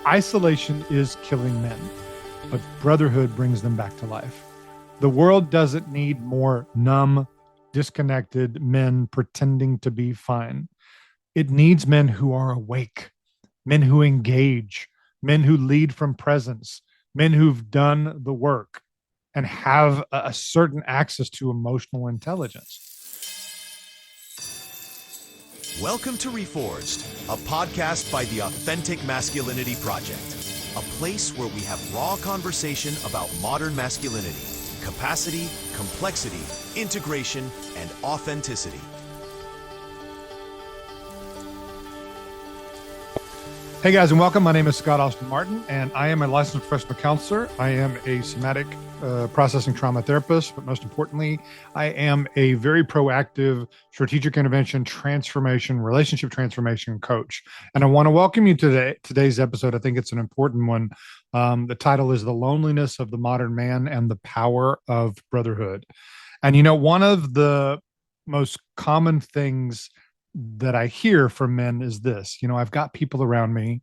Isolation is killing men, but brotherhood brings them back to life. The world doesn't need more numb, disconnected men pretending to be fine. It needs men who are awake, men who engage, men who lead from presence, men who've done the work and have a certain access to emotional intelligence. Welcome to Reforged, a podcast by the Authentic Masculinity Project, a place where we have raw conversation about modern masculinity, capacity, complexity, integration, and authenticity. Hey guys, and welcome. My name is Scott Austin Martin, and I am a licensed professional counselor. I am a somatic processing trauma therapist, but most importantly, I am a very proactive strategic intervention, transformation, relationship transformation coach. And I want to welcome you to today's episode. I think it's an important one. The title is The Loneliness of the Modern Man and the Power of Brotherhood. And you know, one of the most common things that I hear from men is this: I've got people around me,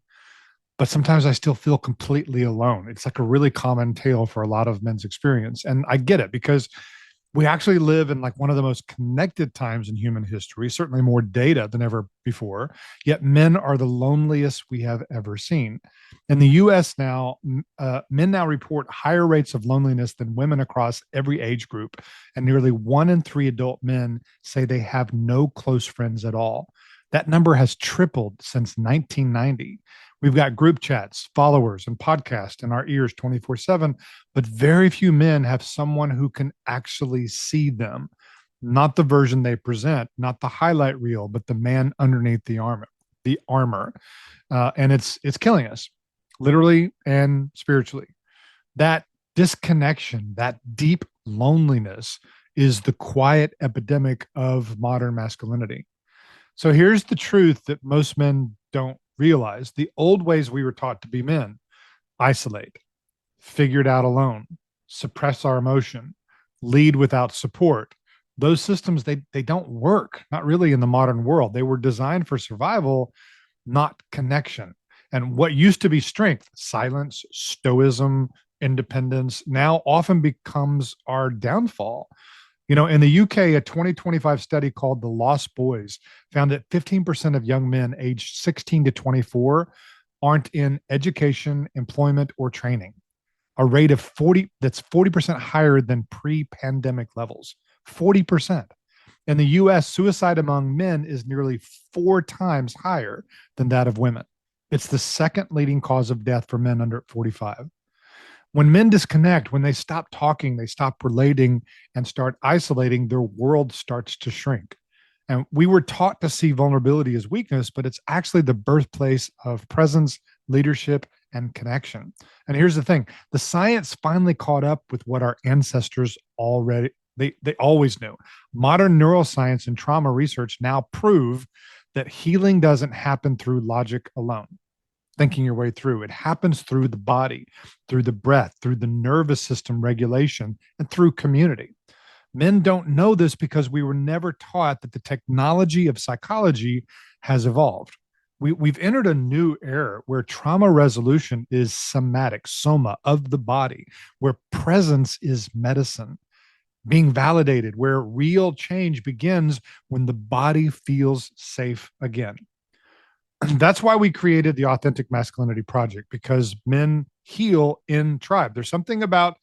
but sometimes I still feel completely alone. It's like a really common tale for a lot of men's experience. And I get it, because we actually live in like one of the most connected times in human history, certainly more data than ever before. Yet men are the loneliest we have ever seen. In the US now, men now report higher rates of loneliness than women across every age group. And nearly 1 in 3 adult men say they have no close friends at all. That number has tripled since 1990. We've got group chats, followers, and podcasts in our ears 24/7, but very few men have someone who can actually see them. Not the version they present, not the highlight reel, but the man underneath the armor. And it's killing us, literally and spiritually. That disconnection, that deep loneliness is the quiet epidemic of modern masculinity. So here's the truth that most men don't realize. The old ways we were taught to be men: isolate, figure it out alone, suppress our emotion, lead without support. Those systems, they don't work, not really in the modern world. They were designed for survival, not connection. And what used to be strength, silence, stoicism, independence, now often becomes our downfall. In the UK, a 2025 study called The Lost Boys found that 15% of young men aged 16 to 24 aren't in education, employment, or training, a rate of 40% higher than pre-pandemic levels. 40%. In the US, suicide among men is nearly 4 times higher than that of women. It's the second leading cause of death for men under 45. When men disconnect, when they stop talking, they stop relating and start isolating, their world starts to shrink. And we were taught to see vulnerability as weakness, but it's actually the birthplace of presence, leadership, and connection. And here's the thing: the science finally caught up with what our ancestors they always knew. Modern neuroscience and trauma research now prove that healing doesn't happen through logic alone, thinking your way through. It happens through the body, through the breath, through the nervous system regulation, and through community. Men don't know this because we were never taught that the technology of psychology has evolved. We've entered a new era where trauma resolution is somatic, soma, of the body, where presence is medicine, being validated, where real change begins when the body feels safe again. That's why we created the Authentic Masculinity Project, because men heal in tribe. There's something about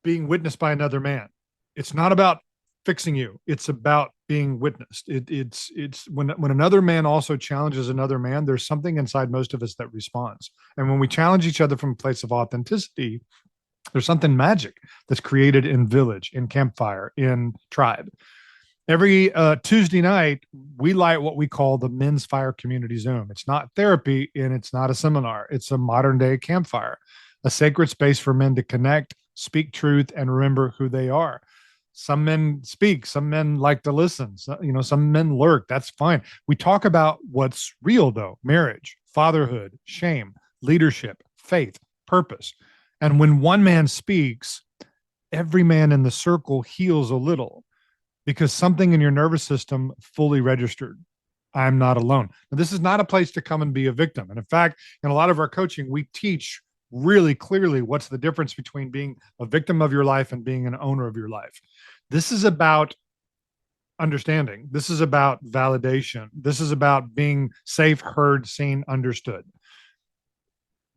being witnessed by another man. It's not about fixing you. It's about being witnessed. It's when another man also challenges another man, there's something inside most of us that responds. And when we challenge each other from a place of authenticity, there's something magic that's created in village, in campfire, in tribe. Every Tuesday night, we light what we call the Men's Fire Community Zoom. It's not therapy and it's not a seminar. It's a modern day campfire, a sacred space for men to connect, speak truth, and remember who they are. Some men speak, some men like to listen. Some men lurk. That's fine. We talk about what's real, though: marriage, fatherhood, shame, leadership, faith, purpose. And when one man speaks, every man in the circle heals a little, because something in your nervous system fully registered. I'm not alone. Now, this is not a place to come and be a victim. And in fact, in a lot of our coaching, we teach really clearly what's the difference between being a victim of your life and being an owner of your life. This is about understanding. This is about validation. This is about being safe, heard, seen, understood.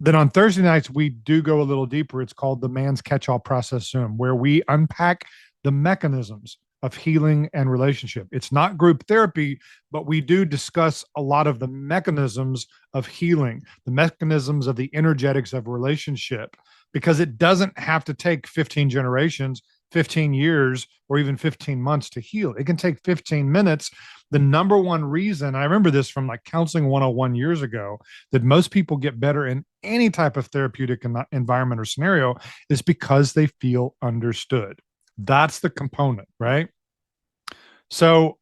Then on Thursday nights, we do go a little deeper. It's called the Man's Catch-All Process Zoom, where we unpack the mechanisms of healing and relationship. It's not group therapy, but we do discuss a lot of the mechanisms of healing, the mechanisms of the energetics of relationship, because it doesn't have to take 15 generations, 15 years, or even 15 months to heal. It can take 15 minutes. The number one reason, I remember this from like Counseling 101 years ago, that most people get better in any type of therapeutic environment or scenario is because they feel understood. That's the component, right? So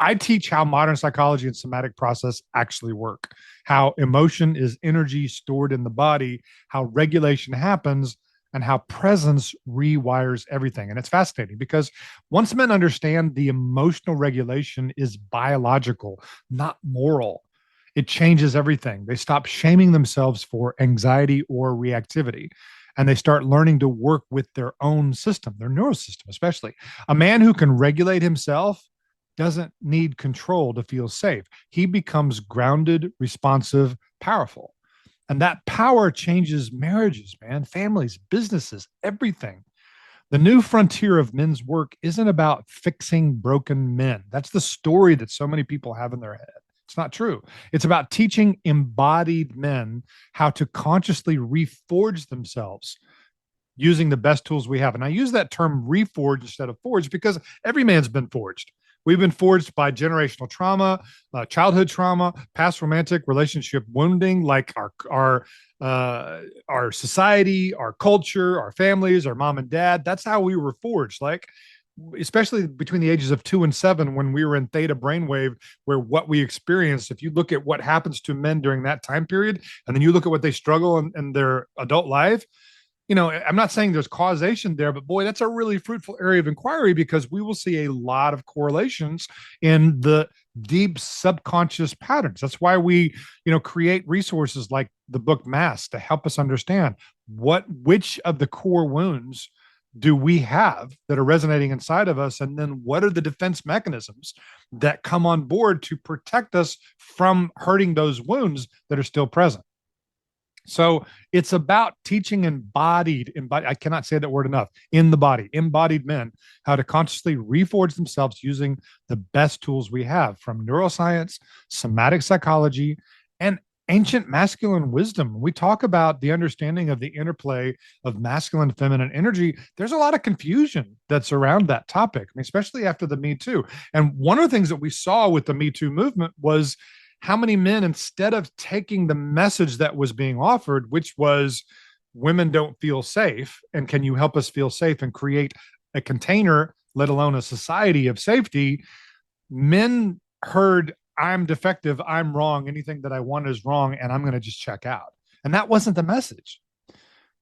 I teach how modern psychology and somatic process actually work, how emotion is energy stored in the body, how regulation happens, and how presence rewires everything. And it's fascinating because once men understand the emotional regulation is biological, not moral, it changes everything. They stop shaming themselves for anxiety or reactivity, and they start learning to work with their own system, their neural system, especially. A man who can regulate himself doesn't need control to feel safe. He becomes grounded, responsive, powerful. And that power changes marriages, man, families, businesses, everything. The new frontier of men's work isn't about fixing broken men. That's the story that so many people have in their head. It's not true. It's about teaching embodied men how to consciously reforge themselves using the best tools we have. And I use that term reforge instead of forge because every man's been forged. We've been forged by generational trauma, childhood trauma, past romantic relationship wounding, like our society, our culture, our families, our mom and dad. That's how we were forged. Like, especially between the ages of 2 and 7, when we were in theta brainwave, where what we experienced, if you look at what happens to men during that time period, and then you look at what they struggle in their adult life, you know, I'm not saying there's causation there, but boy, that's a really fruitful area of inquiry because we will see a lot of correlations in the deep subconscious patterns. That's why we, create resources like the book Mass to help us understand which of the core wounds do we have that are resonating inside of us? And then what are the defense mechanisms that come on board to protect us from hurting those wounds that are still present? So it's about teaching embodied, I cannot say that word enough, in the body, embodied men, how to consciously reforge themselves using the best tools we have from neuroscience, somatic psychology, and ancient masculine wisdom. We talk about the understanding of the interplay of masculine and feminine energy. There's a lot of confusion that's around that topic, especially after the Me Too. And one of the things that we saw with the Me Too movement was how many men, instead of taking the message that was being offered, which was women don't feel safe, and can you help us feel safe and create a container, let alone a society of safety, men heard, I'm defective, I'm wrong, anything that I want is wrong, and I'm going to just check out. And that wasn't the message.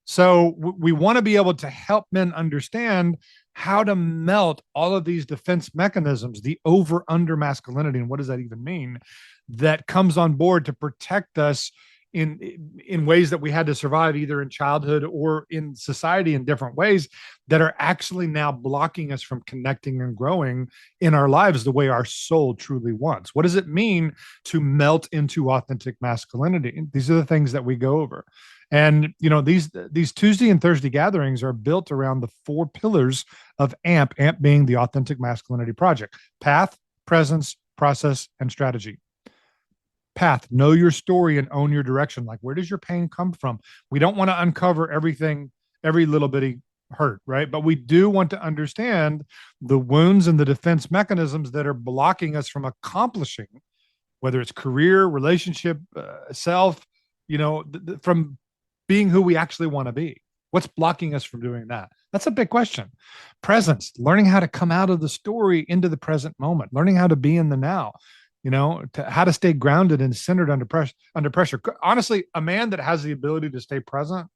So we want to be able to help men understand how to melt all of these defense mechanisms, the over-under masculinity, and what does that even mean, that comes on board to protect us in ways that we had to survive either in childhood or in society in different ways that are actually now blocking us from connecting and growing in our lives the way our soul truly wants. What does it mean to melt into authentic masculinity? These are the things that we go over. And these Tuesday and Thursday gatherings are built around the 4 pillars of AMP being the Authentic Masculinity Project: path, presence, process, and strategy. Path, know your story and own your direction. Like, where does your pain come from? We don't want to uncover everything, every little bitty hurt, right? But we do want to understand the wounds and the defense mechanisms that are blocking us from accomplishing, whether it's career, relationship, self, from being who we actually want to be. What's blocking us from doing that? That's a big question. Presence, learning how to come out of the story into the present moment, learning how to be in the now, how to stay grounded and centered under pressure. Honestly, a man that has the ability to stay present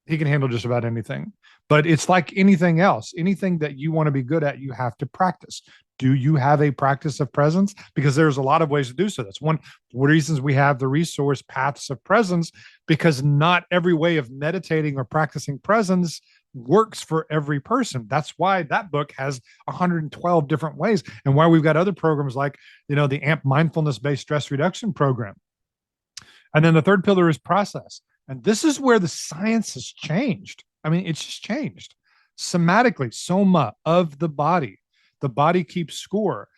He can handle just about anything. But it's like anything else. Anything that you want to be good at, you have to practice. Do you have a practice of presence? Because there's a lot of ways to do so. That's one of the reasons we have the resource Paths of Presence, because not every way of meditating or practicing presence works for every person. That's why that book has 112 different ways, and why we've got other programs like, the AMP mindfulness-based stress reduction program. And then the third pillar is process. And this is where the science has changed. I mean, it's just changed. Somatically, soma of the body. The body keeps score.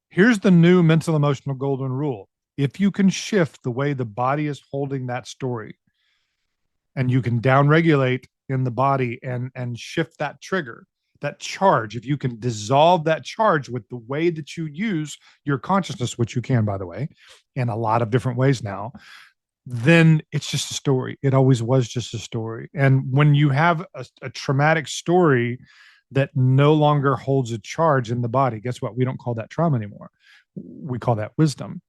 Here's the new mental emotional golden rule. If you can shift the way the body is holding that story, and you can downregulate in the body and shift that trigger, that charge, if you can dissolve that charge with the way that you use your consciousness, which you can, by the way, in a lot of different ways now, then it's just a story. It always was just a story. And when you have a traumatic story that no longer holds a charge in the body, guess what? We don't call that trauma anymore. We call that wisdom,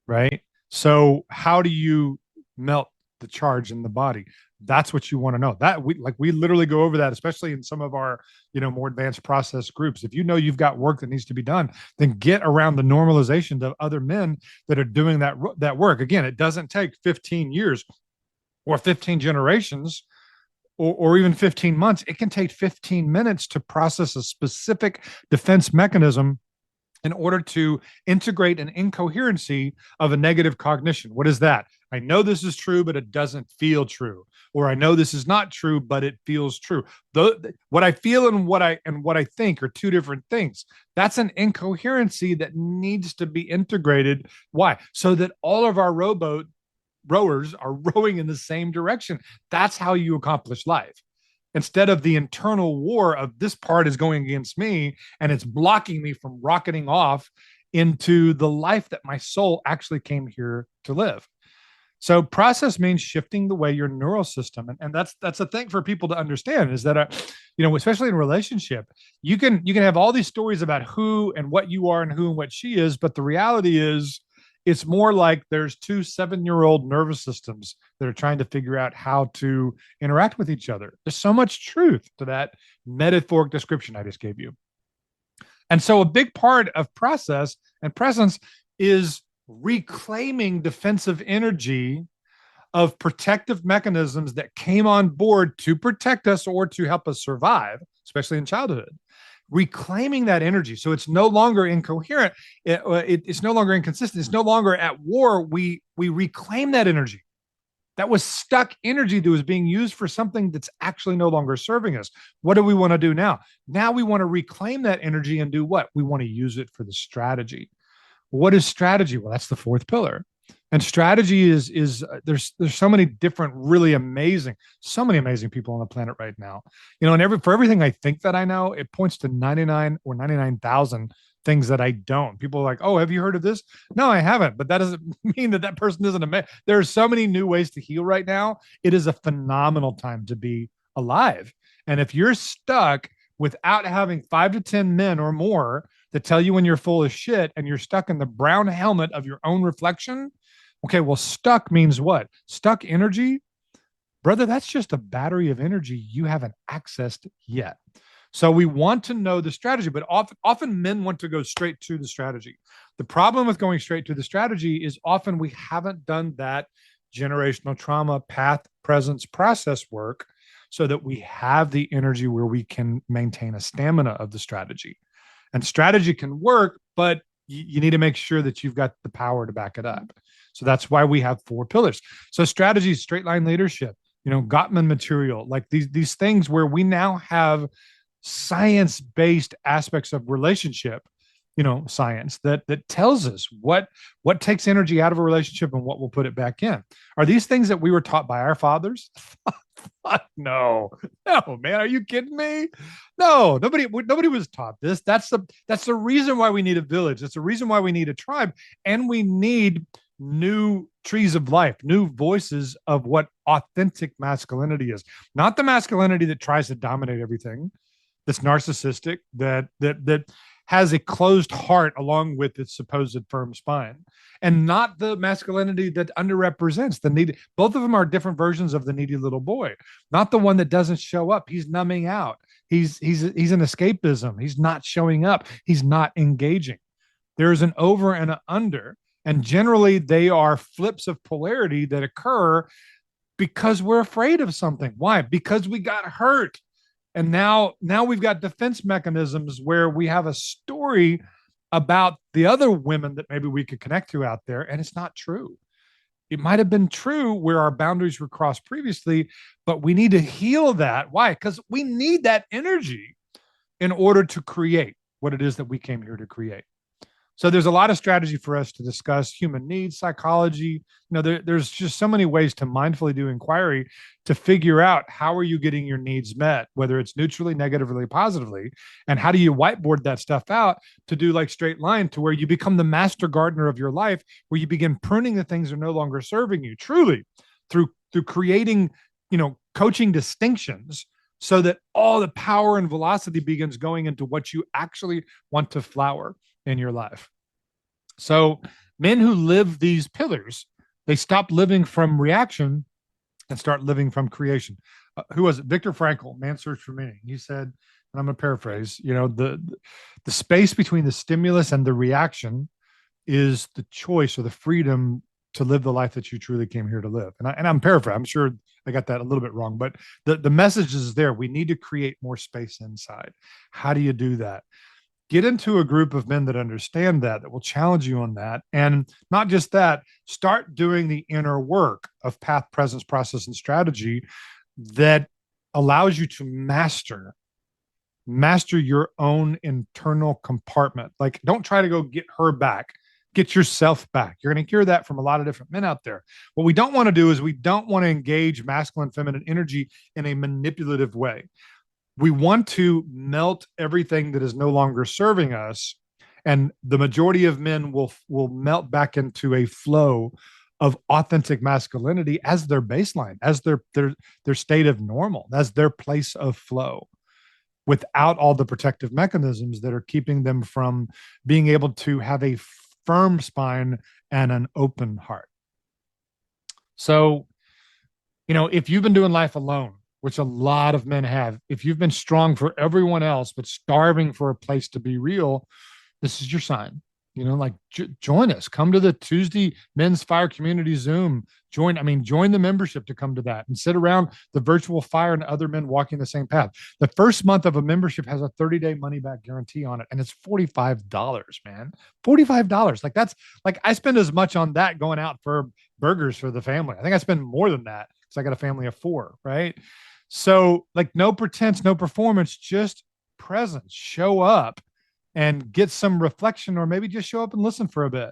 right? So how do you melt the charge in the body? That's what you want to know. That we literally go over that, especially in some of our, more advanced process groups. If you know you've got work that needs to be done, then get around the normalization of other men that are doing that work. Again, it doesn't take 15 years or 15 generations or even 15 months. It can take 15 minutes to process a specific defense mechanism in order to integrate an incoherency of a negative cognition. What is that? I know this is true, but it doesn't feel true. Or I know this is not true, but it feels true. What I feel and what I think are two different things. That's an incoherency that needs to be integrated. Why? So that all of our rowers are rowing in the same direction. That's how you accomplish life. Instead of the internal war of this part is going against me and it's blocking me from rocketing off into the life that my soul actually came here to live. So process means shifting the way your neural system, and that's a thing for people to understand, is that especially in relationship, you can have all these stories about who and what you are and who and what she is, but the reality is it's more like there's two 7-year-old nervous systems that are trying to figure out how to interact with each other. There's so much truth to that metaphoric description I just gave you. And so a big part of process and presence is reclaiming defensive energy of protective mechanisms that came on board to protect us or to help us survive, especially in childhood. Reclaiming that energy, so it's no longer incoherent, it's no longer inconsistent, it's no longer at war. We reclaim that energy. That was stuck energy that was being used for something that's actually no longer serving us. What do we want to do now? Now we want to reclaim that energy and do what? We want to use it for the strategy. What is strategy? Well, that's the fourth pillar. And strategy is there's so many different, really amazing, so many amazing people on the planet right now. And for everything I think that I know, it points to 99 or 99,000 things that I don't. People are like, oh, have you heard of this? No, I haven't. But that doesn't mean that person isn't amazing. There are so many new ways to heal right now. It is a phenomenal time to be alive. And if you're stuck without having 5 to 10 men or more that tell you when you're full of shit and you're stuck in the brown helmet of your own reflection, okay, well, stuck means what? Stuck energy, brother, that's just a battery of energy you haven't accessed yet. So we want to know the strategy, but often men want to go straight to the strategy. The problem with going straight to the strategy is often we haven't done that generational trauma, path, presence, process work so that we have the energy where we can maintain a stamina of the strategy. And strategy can work, but you need to make sure that you've got the power to back it up. So that's why we have 4 pillars. So strategy, straight line leadership, Gottman material, like these things where we now have science-based aspects of relationship, science that tells us what takes energy out of a relationship and what will put it back in. Are these things that we were taught by our fathers? No, man. Are you kidding me? No, nobody was taught this. That's the reason why we need a village. That's the reason why we need a tribe, and we need new trees of life, new voices of what authentic masculinity is. Not the masculinity that tries to dominate everything, that's narcissistic, that has a closed heart along with its supposed firm spine, and not the masculinity that underrepresents the needy. Both of them are different versions of the needy little boy, not the one that doesn't show up. He's numbing out. He's an escapism. He's not showing up. He's not engaging. There's an over and an under, and generally they are flips of polarity that occur because we're afraid of something. Why? Because we got hurt. And now we've got defense mechanisms where we have a story about the other women that maybe we could connect to out there, and it's not true. It might have been true where our boundaries were crossed previously, but we need to heal that. Why? Because we need that energy in order to create what it is that we came here to create. So there's a lot of strategy for us to discuss human needs, psychology. There's just so many ways to mindfully do inquiry to figure out how are you getting your needs met, whether it's neutrally, negatively, positively, and how do you whiteboard that stuff out to do like straight line to where you become the master gardener of your life, where you begin pruning the things that are no longer serving you truly through creating, coaching distinctions so that all the power and velocity begins going into what you actually want to flower in your life. So men who live these pillars, they stop living from reaction and start living from creation. Who was it? Viktor Frankl, Man's Search for Meaning. He said, and I'm going to paraphrase, the space between the stimulus and the reaction is the choice or the freedom to live the life that you truly came here to live. And I'm paraphrasing. I'm sure I got that a little bit wrong, but the message is there. We need to create more space inside. How do you do that? Get into a group of men that understand that will challenge you on that. And not just that, start doing the inner work of path, presence, process, and strategy that allows you to master your own internal compartment. Like, don't try to go get her back. Get yourself back. You're going to hear that from a lot of different men out there. What we don't want to do is we don't want to engage masculine, feminine energy in a manipulative way. We want to melt everything that is no longer serving us, and the majority of men will melt back into a flow of authentic masculinity as their baseline, as their state of normal, as their place of flow, without all the protective mechanisms that are keeping them from being able to have a firm spine and an open heart. So, if you've been doing life alone, which a lot of men have, if you've been strong for everyone else but starving for a place to be real, this is your sign. Join us. Come to the Tuesday Men's Fire Community Zoom. Join the membership to come to that and sit around the virtual fire and other men walking the same path. The first month of a membership has a 30-day money-back guarantee on it, and it's $45, man. $45. I spend as much on that going out for burgers for the family. I think I spend more than that because I got a family of 4, right? So, no pretense, no performance, just presence. Show up and get some reflection, or maybe just show up and listen for a bit.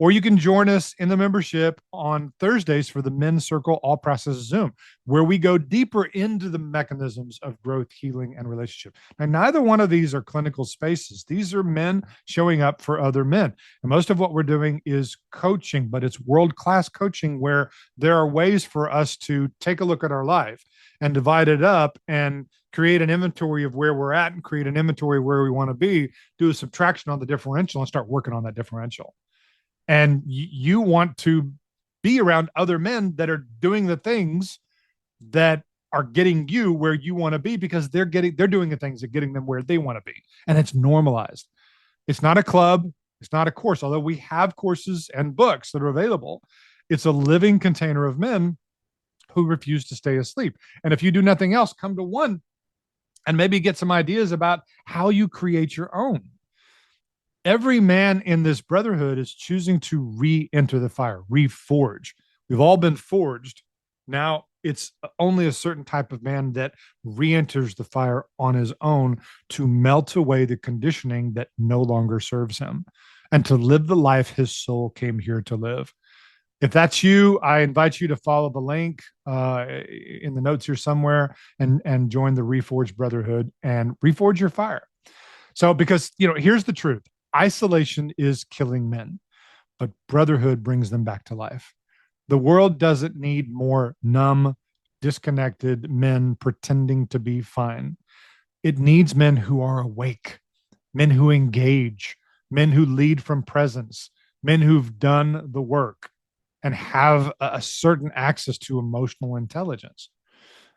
Or you can join us in the membership on Thursdays for the Men's Circle All Process Zoom, where we go deeper into the mechanisms of growth, healing, and relationship. Now, neither one of these are clinical spaces. These are men showing up for other men. And most of what we're doing is coaching, but it's world-class coaching where there are ways for us to take a look at our life and divide it up and create an inventory of where we're at and create an inventory where we want to be, do a subtraction on the differential and start working on that differential. And you want to be around other men that are doing the things that are getting you where you want to be, because they're doing the things that getting them where they want to be. And it's normalized. It's not a club. It's not a course, although we have courses and books that are available. It's a living container of men who refuse to stay asleep. And if you do nothing else, come to one and maybe get some ideas about how you create your own. Every man in this brotherhood is choosing to re-enter the fire, reforge. We've all been forged. Now it's only a certain type of man that re-enters the fire on his own to melt away the conditioning that no longer serves him and to live the life his soul came here to live. If that's you, I invite you to follow the link in the notes here somewhere and join the Reforged Brotherhood and reforge your fire. So, because, here's the truth. Isolation is killing men, but brotherhood brings them back to life. The world doesn't need more numb, disconnected men pretending to be fine. It needs men who are awake, men who engage, men who lead from presence, men who've done the work and have a certain access to emotional intelligence.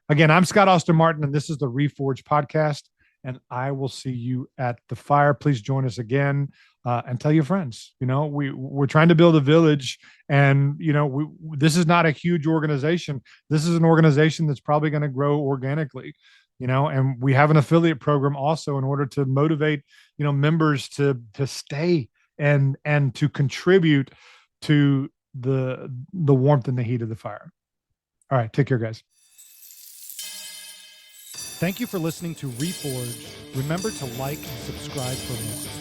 Again, I'm Scott Austin Martin, and this is the Reforged Podcast, and I will see you at the fire. Please join us again and tell your friends. We're trying to build a village, and this is not a huge organization. This is an organization that's probably going to grow organically. And we have an affiliate program also in order to motivate members to stay and to contribute to the warmth and the heat of the fire. All right, take care, guys. Thank you for listening to Reforged. Remember to like and subscribe for more.